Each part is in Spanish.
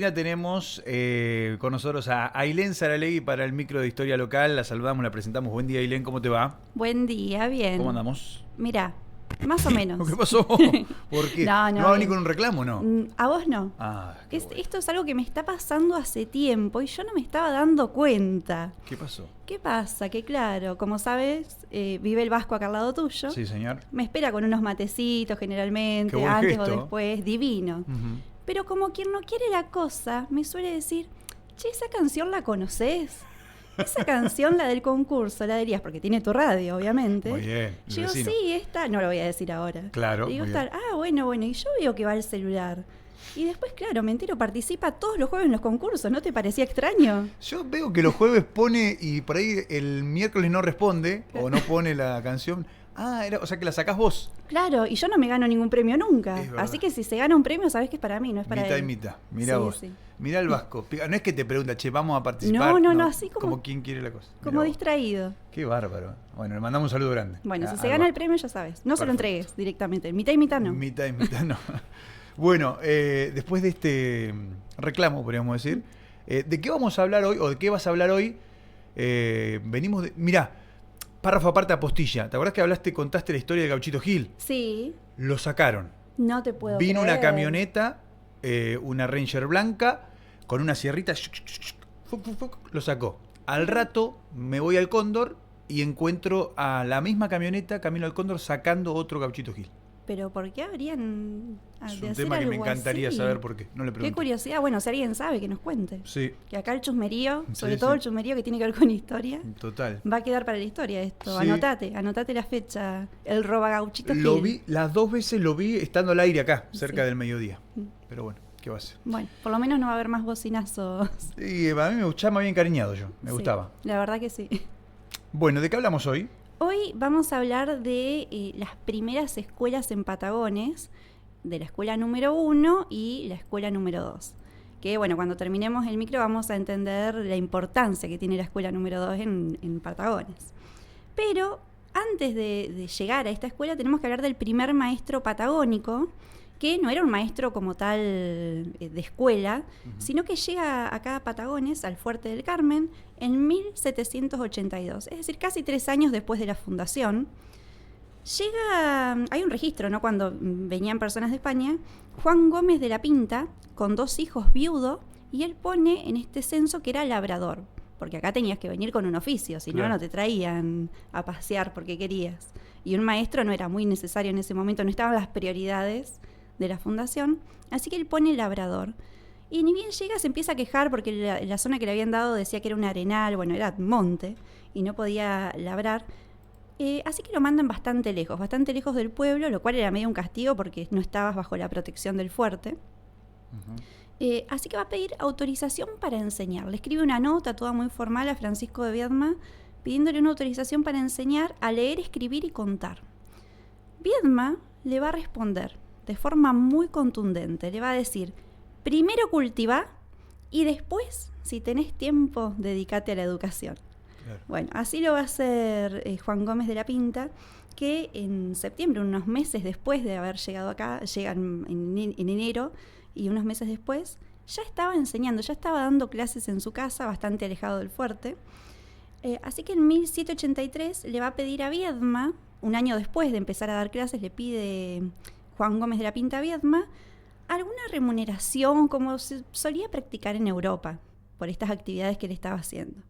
Ya tenemos con nosotros a Ailén Saralegui para el micro de Historia Local. La saludamos, la presentamos. Buen día, Ailén, ¿cómo te va? Buen día, bien. ¿Cómo andamos? Mira, más o menos. ¿Qué pasó? ¿Por qué? No, ¿No va a venir con un reclamo, no? A vos no. Ah, qué bueno. Esto es algo que me está pasando hace tiempo y yo no me estaba dando cuenta. ¿Qué pasó? ¿Qué pasa? Que claro, como sabes, vive el Vasco acá al lado tuyo. Sí, señor. Me espera con unos matecitos Qué generalmente, buen antes gesto. o después, divino. Ujú. Pero como quien no quiere la cosa, me suele decir, che, ¿esa canción la conoces? Esa canción, la del concurso, la dirías, porque tiene tu radio, obviamente. Muy bien, el Yo digo, vecino. sí, esta, no lo voy a decir ahora. Claro, Le digo, muy bien. bueno, y yo veo que va el celular. Y después, claro, me entero, participa todos los jueves en los concursos, ¿no te parecía extraño? Yo veo que los jueves pone y por ahí el miércoles no responde o no pone la canción. Ah, o sea que la sacás vos. Claro, y yo no me gano ningún premio nunca. Es verdad. Así que si se gana un premio, sabés que es para mí, no es para Mitad él. y mitad. Mirá Sí, vos. sí. Mirá el Vasco. No es que te pregunta, che, vamos a participar. No, así como quien quiere la cosa. Como Mirá vos. distraído. Qué bárbaro. Bueno, le mandamos un saludo grande. Bueno, si Al se gana el Vasco. premio, ya sabes. No se lo Perfecto. entregues directamente. Mitad y mitad no. Mitad y mitad no. Bueno, después de este reclamo, podríamos decir, ¿de qué vamos a hablar hoy o de qué vas a hablar hoy? Venimos de... Mirá, párrafo aparte apostilla. ¿Te acordás que contaste la historia de Gauchito Gil? Sí, Lo sacaron. no te puedo Vino creer. una camioneta, una Ranger blanca, con una sierrita, lo sacó. Al rato me voy al Cóndor y encuentro a la misma camioneta, camino al Cóndor, sacando otro Gauchito Gil. Pero ¿por qué habrían Es de un hacer tema que me algo encantaría así? saber por qué. No le Qué pregunto. curiosidad. Bueno, si alguien sabe, que nos cuente. Sí, Que acá el chusmerío, sobre Sí, todo sí. el chusmerío que tiene que ver con historia, total. va a quedar para la historia esto. Sí. Anotate la fecha. El roba gauchito Lo Gil. vi, las dos veces lo vi estando al aire acá, cerca Sí. del mediodía. Pero bueno, ¿qué va a ser? Bueno, por lo menos no va a haber más bocinazos. Y a mí me gustaba, me había encariñado yo, me Sí, gustaba. la verdad que sí. Bueno, ¿de qué hablamos hoy? Hoy vamos a hablar de las primeras escuelas en Patagones, de la escuela número 1 y la escuela número 2. Que bueno, cuando terminemos el micro vamos a entender la importancia que tiene la escuela número 2 en Patagones. Pero antes de llegar a esta escuela tenemos que hablar del primer maestro patagónico, que no era un maestro como tal de escuela, sino que llega acá a Patagones, al Fuerte del Carmen, en 1782, es decir, casi 3 años después de la fundación. Hay un registro, ¿no? Cuando venían personas de España, Juan Gómez de la Pinta, con 2 hijos, viudo, y él pone en este censo que era labrador, porque acá tenías que venir con un oficio, si no, Claro. no te traían a pasear porque querías. Y un maestro no era muy necesario en ese momento, no estaban las prioridades de la fundación, así que él pone labrador. Y ni bien llega, se empieza a quejar porque la zona que le habían dado decía que era un arenal, bueno, era monte, y no podía labrar. Así que lo mandan bastante lejos del pueblo, lo cual era medio un castigo porque no estabas bajo la protección del fuerte. Así que va a pedir autorización para enseñar. Le escribe una nota toda muy formal a Francisco de Viedma pidiéndole una autorización para enseñar a leer, escribir y contar. Viedma le va a responder de forma muy contundente. Le va a decir, primero cultivá y después, si tenés tiempo, dedícate a la educación. Claro. Bueno, así lo va a hacer Juan Gómez de la Pinta, que en septiembre, unos meses después de haber llegado acá, llegan en enero, y unos meses después, ya estaba enseñando, ya estaba dando clases en su casa, bastante alejado del fuerte. Así que en 1783 le va a pedir a Viedma, un año después de empezar a dar clases, le pide Juan Gómez de la Pinta a Viedma alguna remuneración como se solía practicar en Europa por estas actividades que él estaba haciendo.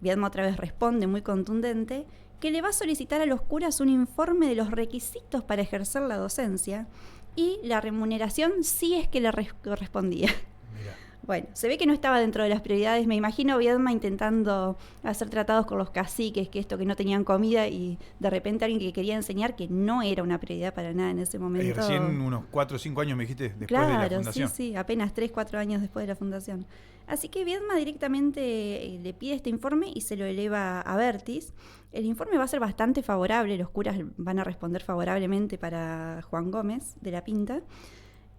Viedma otra vez responde muy contundente que le va a solicitar a los curas un informe de los requisitos para ejercer la docencia y la remuneración si es que le correspondía. Mirá. Bueno, se ve que no estaba dentro de las prioridades. Me imagino Viedma intentando hacer tratados con los caciques, que no tenían comida, y de repente alguien que quería enseñar, que no era una prioridad para nada en ese momento. Recién unos 4 o 5 años me dijiste después de la Claro, fundación. sí, apenas 3, 4 años después de la fundación. Así que Viedma directamente le pide este informe y se lo eleva a Bertis. El informe va a ser bastante favorable, los curas van a responder favorablemente para Juan Gómez de la Pinta.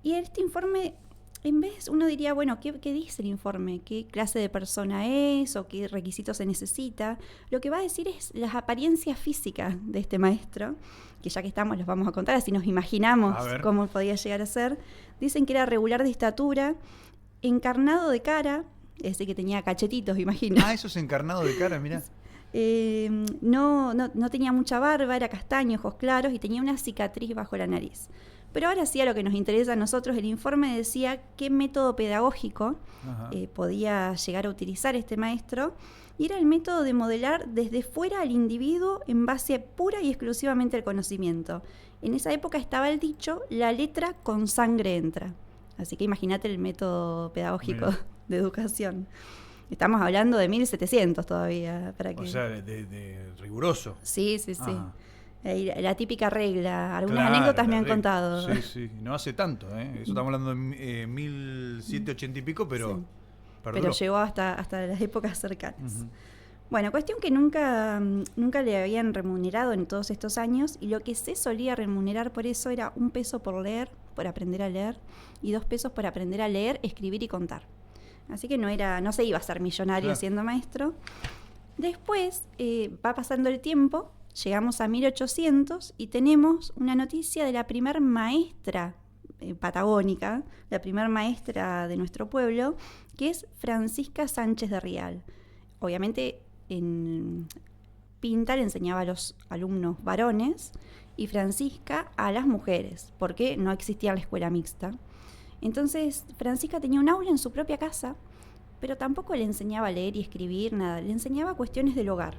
Y este informe, en vez, uno diría, bueno, ¿qué dice el informe? ¿Qué clase de persona es o qué requisitos se necesita? Lo que va a decir es las apariencias físicas de este maestro, que ya que estamos los vamos a contar, así nos imaginamos cómo podía llegar a ser. Dicen que era regular de estatura, encarnado de cara, es decir, que tenía cachetitos, imagino. Ah, eso es encarnado de cara, mirá. No tenía mucha barba, era castaño, ojos claros y tenía una cicatriz bajo la nariz. Pero ahora sí, a lo que nos interesa a nosotros, el informe decía qué método pedagógico podía llegar a utilizar este maestro, y era el método de modelar desde fuera al individuo en base pura y exclusivamente al conocimiento. En esa época estaba el dicho, la letra con sangre entra. Así que imagínate el método pedagógico de educación. Estamos hablando de 1700 todavía. O sea, de riguroso. Sí. La típica regla. Algunas anécdotas me han contado. Sí. No hace tanto, ¿eh? Eso estamos hablando de 1780 y pico, pero... Sí. Pero llegó hasta las épocas cercanas. Bueno, cuestión que nunca le habían remunerado en todos estos años, y lo que se solía remunerar por eso era 1 peso por leer, por aprender a leer, y 2 pesos por aprender a leer, escribir y contar. Así que no se iba a ser millonario siendo maestro. Después va pasando el tiempo, llegamos a 1800 y tenemos una noticia de la primer maestra patagónica, la primer maestra de nuestro pueblo, que es Francisca Sánchez de Rial. Obviamente en Pinta le enseñaba a los alumnos varones y Francisca a las mujeres, porque no existía la escuela mixta. Entonces Francisca tenía un aula en su propia casa, pero tampoco le enseñaba a leer y escribir, nada. Le enseñaba cuestiones del hogar,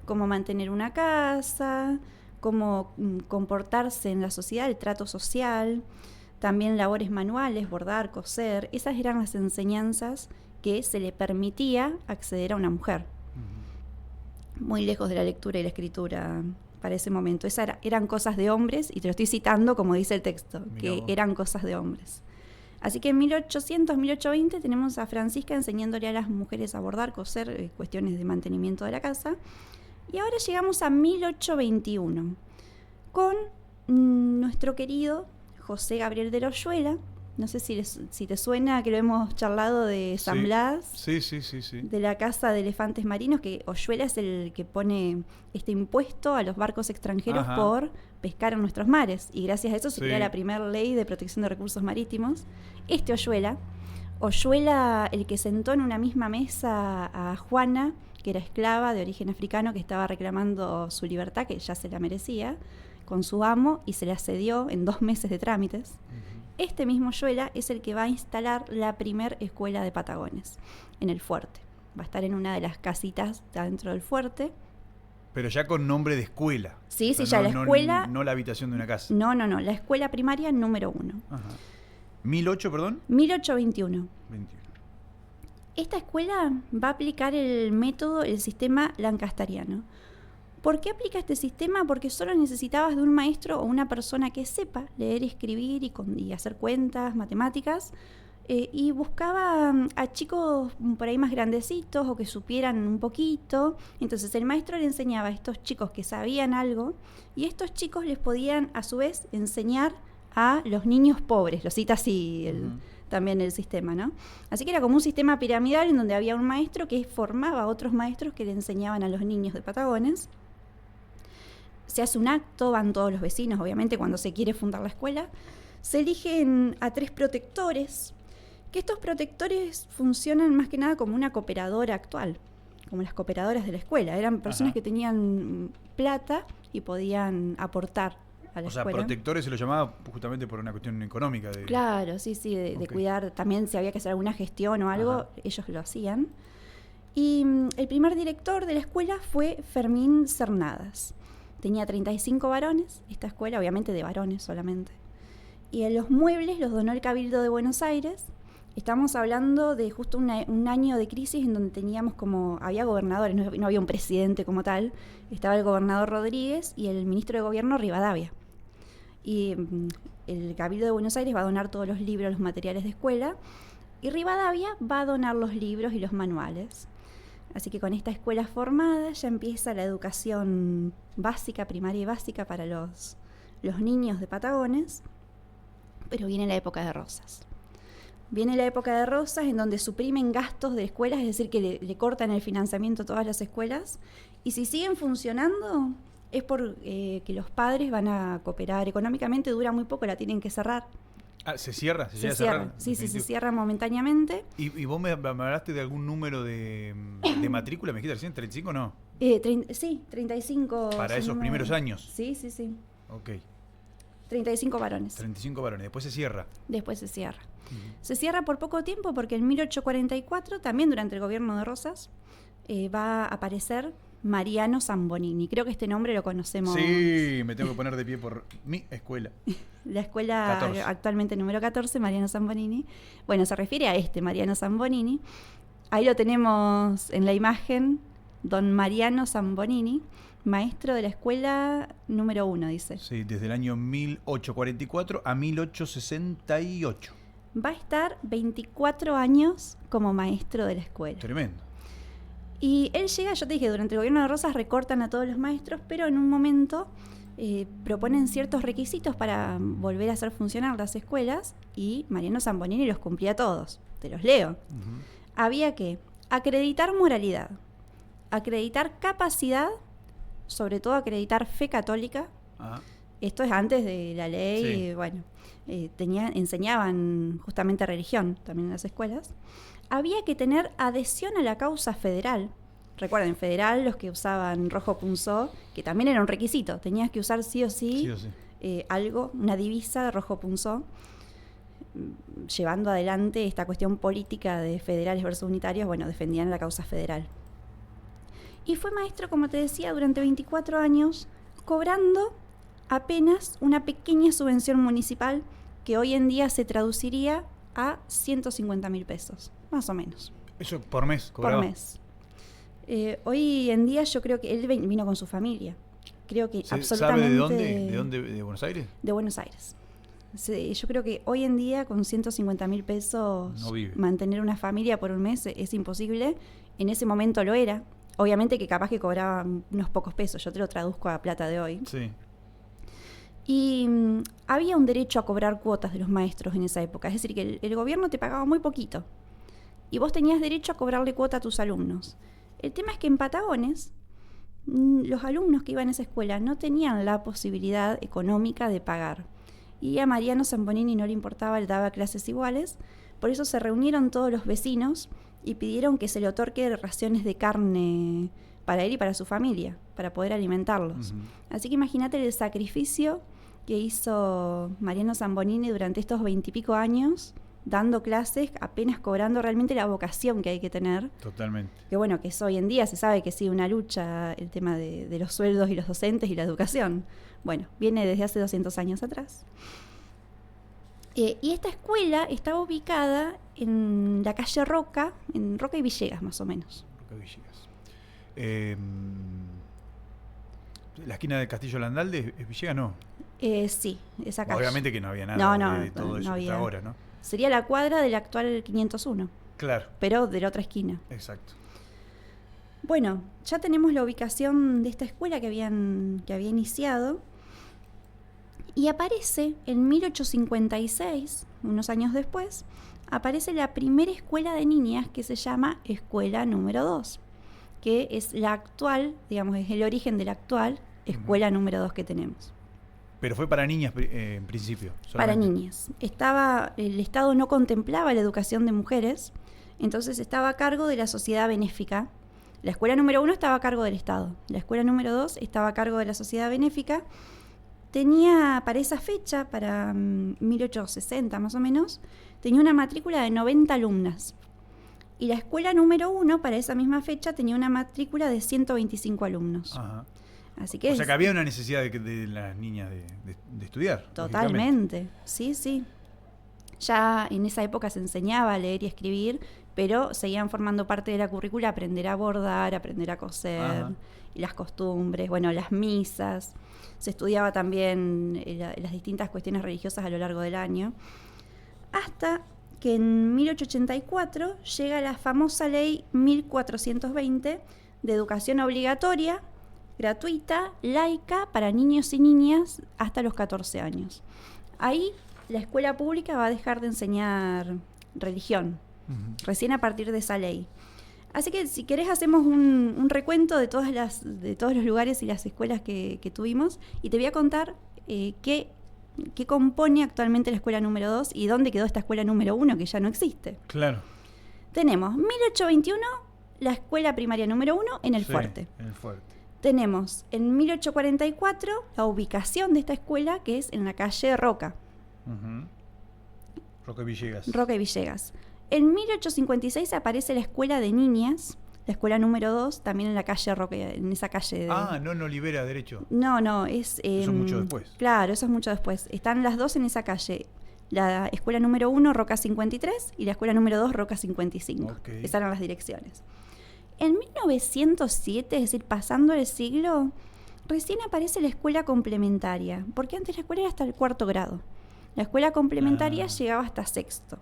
cómo mantener una casa, cómo comportarse en la sociedad, el trato social, también labores manuales, bordar, coser. Esas eran las enseñanzas que se le permitía acceder a una mujer. Muy lejos de la lectura y la escritura para ese momento. Esas eran cosas de hombres, y te lo estoy citando como dice el texto, que eran cosas de hombres. Así que en 1800, 1820 tenemos a Francisca enseñándole a las mujeres a bordar, coser, cuestiones de mantenimiento de la casa. Y ahora llegamos a 1821 con nuestro querido José Gabriel de Loyola. No sé si te suena, que lo hemos charlado de San Blas. Sí. De la Casa de Elefantes Marinos, que Loyola es el que pone este impuesto a los barcos extranjeros por pescar en nuestros mares. Y gracias a eso se crea la primera ley de protección de recursos marítimos. Este Loyola, el que sentó en una misma mesa a Juana, que era esclava de origen africano, que estaba reclamando su libertad, que ya se la merecía, con su amo, y se la cedió en 2 meses de trámites. Este mismo Loyola es el que va a instalar la primer escuela de Patagones en el fuerte. Va a estar en una de las casitas dentro del fuerte. Pero ya con nombre de escuela. Sí, ya la escuela... No la habitación de una casa. No, la escuela primaria número 1. Ajá. ¿1821? 1821. Esta escuela va a aplicar el sistema lancasteriano. ¿Por qué aplica este sistema? Porque solo necesitabas de un maestro o una persona que sepa leer, escribir y hacer cuentas, matemáticas, y buscaba a chicos por ahí más grandecitos o que supieran un poquito. Entonces el maestro le enseñaba a estos chicos que sabían algo, y estos chicos les podían a su vez enseñar a los niños pobres. Lo cita así también el sistema, ¿no? Así que era como un sistema piramidal en donde había un maestro que formaba a otros maestros que le enseñaban a los niños de Patagones. Se hace un acto, van todos los vecinos, obviamente, cuando se quiere fundar la escuela. Se eligen a 3 protectores, que estos protectores funcionan más que nada como una cooperadora actual, como las cooperadoras de la escuela. Eran personas que tenían plata y podían aportar a la escuela. O sea, protectores se lo llamaba justamente por una cuestión económica. Claro, sí, de cuidar. También si había que hacer alguna gestión o algo, ellos lo hacían. Y el primer director de la escuela fue Fermín Cernadas. Tenía 35 varones, esta escuela, obviamente de varones solamente. Y los muebles los donó el Cabildo de Buenos Aires. Estamos hablando de justo un año de crisis en donde había gobernadores, no había un presidente como tal. Estaba el gobernador Rodríguez y el ministro de Gobierno Rivadavia. Y el Cabildo de Buenos Aires va a donar todos los libros, los materiales de escuela. Y Rivadavia va a donar los libros y los manuales. Así que con esta escuela formada ya empieza la educación básica, primaria y básica para los niños de Patagones. Pero viene la época de Rosas. Viene la época de Rosas en donde suprimen gastos de escuelas, es decir, que le cortan el financiamiento a todas las escuelas. Y si siguen funcionando es porque que los padres van a cooperar económicamente, dura muy poco, la tienen que cerrar. Ah, ¿se cierra? ¿Se Se llega a cierra, cerrar? sí, se Definitivo. cierra momentáneamente. ¿Y vos me hablaste de algún número de matrícula? ¿Me dijiste recién? ¿35 no? Sí, 35. Para si esos no me- primeros años. Sí, sí, sí. Ok. 35 varones. 35 varones. Después se cierra. Después se cierra. Ujú. Se cierra por poco tiempo porque en 1844, también durante el gobierno de Rosas, va a aparecer Mariano Zambonini. Creo que este nombre lo conocemos. Sí, me tengo que poner de pie por mi escuela. La escuela 14. actualmente número 14, Mariano Zambonini. Bueno, se refiere a este Mariano Zambonini. Ahí lo tenemos en la imagen, don Mariano Zambonini, maestro de la escuela número 1, dice. Sí, desde el año 1844 a 1868. Va a estar 24 años como maestro de la escuela. Tremendo. Y él llega, yo te dije, durante el gobierno de Rosas recortan a todos los maestros, pero en un momento proponen ciertos requisitos para volver a hacer funcionar las escuelas y Mariano Zambonini los cumplía todos. Te los leo. Ujú. Había que acreditar moralidad, acreditar capacidad, sobre todo acreditar fe católica. Ah, Esto es antes de la ley, Sí. bueno, enseñaban justamente religión también en las escuelas. Había que tener adhesión a la causa federal. Recuerden, federal, los que usaban rojo punzó, que también era un requisito. Tenías que usar sí o sí, sí o sí. algo, una divisa de rojo punzó, llevando adelante esta cuestión política de federales versus unitarios. Bueno, defendían la causa federal. Y fue maestro, como te decía, durante 24 años, cobrando apenas una pequeña subvención municipal que hoy en día se traduciría a 150.000 pesos, más o menos, Eso por mes cobraba. por mes. Hoy en día yo creo que él vino con su familia. Creo que ¿Se absolutamente... ¿Sabe de dónde? ¿De dónde? ¿De Buenos Aires? De Buenos Aires. Yo creo que hoy en día con 150.000 pesos No vive. mantener una familia por un mes es imposible. En ese momento lo era. Obviamente que capaz que cobraba unos pocos pesos. Yo te lo traduzco a plata de hoy. Sí. Y había un derecho a cobrar cuotas de los maestros en esa época. Es decir, que el gobierno te pagaba muy poquito. Y vos tenías derecho a cobrarle cuota a tus alumnos. El tema es que en Patagones, los alumnos que iban a esa escuela no tenían la posibilidad económica de pagar. Y a Mariano Zambonini no le importaba, le daba clases iguales. Por eso se reunieron todos los vecinos y pidieron que se le otorgue raciones de carne para él y para su familia, para poder alimentarlos. Ujú. Así que imagínate el sacrificio que hizo Mariano Zambonini durante estos 20 y pico años, dando clases, apenas cobrando realmente la vocación que hay que tener. Totalmente. Que bueno, que es hoy en día se sabe que sí, una lucha el tema de los sueldos y los docentes y la educación. Bueno, viene desde hace 200 años atrás. Y esta escuela estaba ubicada en la calle Roca, en Roca y Villegas más o menos. Roca Villegas. La esquina de Castillo Landalde es Villegas, no. Sí, esa calle. Obviamente que no había nada No, de todo no eso hasta había. ahora, ¿no? Sería la cuadra del actual 501, Claro, pero de la otra esquina. exacto. Bueno, ya tenemos la ubicación de esta escuela que había iniciado. Y aparece en 1856, unos años después, aparece la primera escuela de niñas que se llama Escuela número 2, que es la actual, digamos, es el origen de la actual escuela número 2 que tenemos. Pero fue para niñas en principio. Para solamente. niñas. El Estado no contemplaba la educación de mujeres, entonces estaba a cargo de la sociedad benéfica. La escuela número 1 estaba a cargo del Estado, la escuela número 2 estaba a cargo de la sociedad benéfica. Tenía para esa fecha, para 1860 más o menos, tenía una matrícula de 90 alumnas. Y la escuela número 1, para esa misma fecha, tenía una matrícula de 125 alumnos. Ajá. Así que O sea que había una necesidad de las niñas de estudiar. lógicamente. totalmente, sí, sí. Ya en esa época se enseñaba a leer y escribir, pero seguían formando parte de la currícula aprender a bordar, aprender a coser, Ajá. y las costumbres, bueno, las misas. Se estudiaba también las distintas cuestiones religiosas a lo largo del año. Hasta que en 1884 llega la famosa ley 1420 de educación obligatoria, gratuita, laica, para niños y niñas hasta los 14 años. Ahí la escuela pública va a dejar de enseñar religión, Ujú. recién a partir de esa ley. Así que si querés hacemos un recuento de todos los lugares y las escuelas que tuvimos y te voy a contar qué qué compone actualmente la escuela número 2 y dónde quedó esta escuela número 1 que ya no existe. Claro. Tenemos 1821, la escuela primaria número 1 en el Fuerte. En el Fuerte. Tenemos en 1844 la ubicación de esta escuela, que es en la calle Roca. Roca Villegas. Roca y Villegas. En 1856 aparece la escuela de niñas, la escuela número 2, también en la calle Roca, en esa calle. No Olivera, derecho. No, es... eso es mucho después. Claro, eso es mucho después. Están las dos en esa calle. La escuela número 1, Roca 53, y la escuela número 2, Roca 55. Okay. Esas eran las direcciones. En 1907, es decir, pasando el siglo, recién aparece la escuela complementaria, porque antes la escuela era hasta el 4º grado. La escuela complementaria llegaba hasta 6º.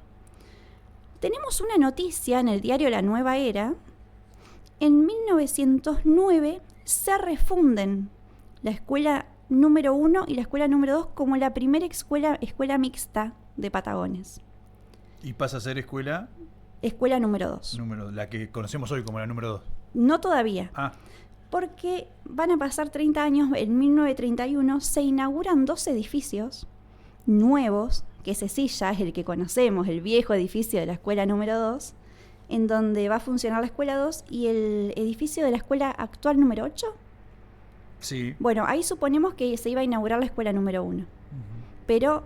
Tenemos una noticia en el diario La Nueva Era. En 1909 se refunden la escuela número 1 y la escuela número 2 como la primera escuela mixta de Patagones. Y pasa a ser escuela número 2. La que conocemos hoy como la número 2. No todavía. Porque van a pasar 30 años, en 1931 se inauguran 2 edificios nuevos, que ese sí ya es el que conocemos, el viejo edificio de la escuela número 2, en donde va a funcionar la escuela 2 y el edificio de la escuela actual número 8. Sí. Bueno, ahí suponemos que se iba a inaugurar la escuela número 1. Pero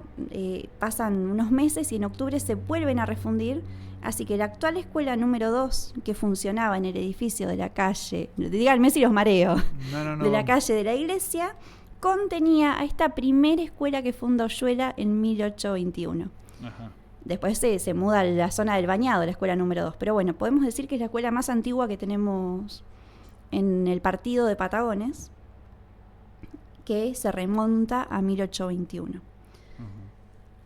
pasan unos meses y en octubre se vuelven a refundir. Así que la actual escuela número 2, que funcionaba en el edificio de la calle, díganme si los mareo, de la calle de la iglesia, contenía a esta primera escuela que funda Oyuela en 1821. Después se muda a la zona del Bañado, la escuela número 2. Pero bueno, podemos decir que es la escuela más antigua que tenemos en el partido de Patagones, que se remonta a 1821.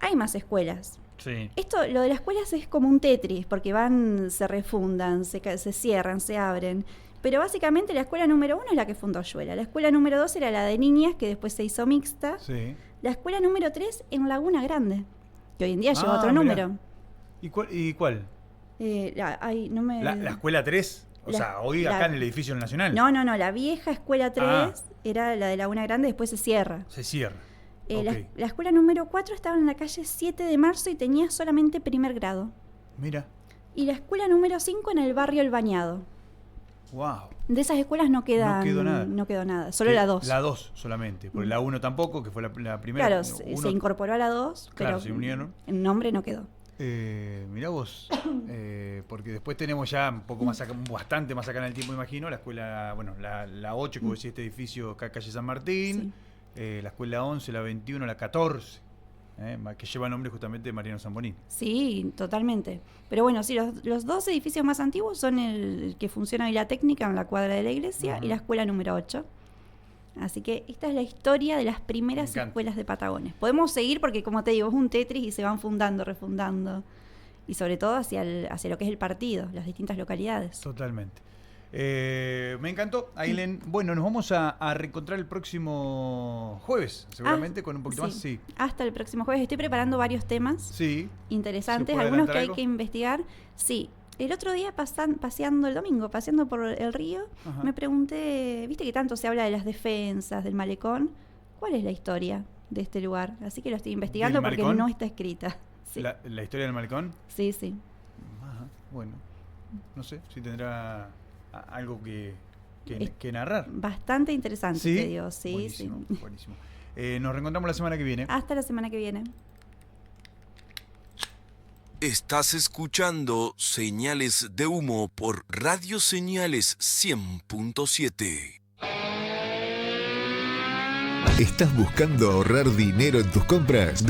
Hay más escuelas. Sí. Lo de las escuelas es como un Tetris, porque se refundan, se cierran, se abren. Pero básicamente la escuela número 1 es la que fundó Oyuela. La escuela número 2 era la de niñas, que después se hizo mixta. Sí. La escuela número 3 en Laguna Grande, que hoy en día lleva otro número. ¿Y cuál? La escuela 3, hoy acá en el edificio nacional. No, la vieja escuela 3 era la de Laguna Grande, después se cierra. Se cierra. La escuela número 4 estaba en la calle 7 de Marzo y tenía solamente 1er grado. Mira. Y la escuela número 5 en el barrio El Bañado. Wow. De esas escuelas no quedó nada. Solo la 2. La 2 solamente. Porque la 1 tampoco, que fue la primera. Claro, se incorporó a la 2, pero se unieron. El nombre no quedó. Mirá vos, porque después tenemos ya un poco más acá, bastante más acá en el tiempo, imagino, la escuela, la 8, que vos decís, este edificio acá, calle San Martín, la escuela 11, la 21, la 14, que lleva nombre justamente de Mariano Zambonín. Sí, totalmente. Pero bueno, sí, los 2 edificios más antiguos son el que funciona hoy la técnica en la cuadra de la iglesia y la escuela número 8. Así que esta es la historia de las primeras escuelas de Patagones. Podemos seguir porque, como te digo, es un Tetris y se van fundando, refundando. Y sobre todo hacia lo que es el partido, las distintas localidades. Totalmente. Me encantó, Ailén. Bueno, nos vamos a reencontrar el próximo jueves, seguramente, con un poquito más. Sí. Hasta el próximo jueves. Estoy preparando varios temas interesantes, algunos que hay que investigar. Sí. El otro día, paseando el domingo, paseando por el río, me pregunté, viste que tanto se habla de las defensas, del malecón, ¿cuál es la historia de este lugar? Así que lo estoy investigando porque no está escrita. Sí. ¿La historia del malecón? Sí. Bueno, no sé si tendrá algo que narrar. Bastante interesante, te digo. Sí, buenísimo. Nos reencontramos la semana que viene. Hasta la semana que viene. Estás escuchando Señales de Humo por Radio Señales 100.7. ¿Estás buscando ahorrar dinero en tus compras?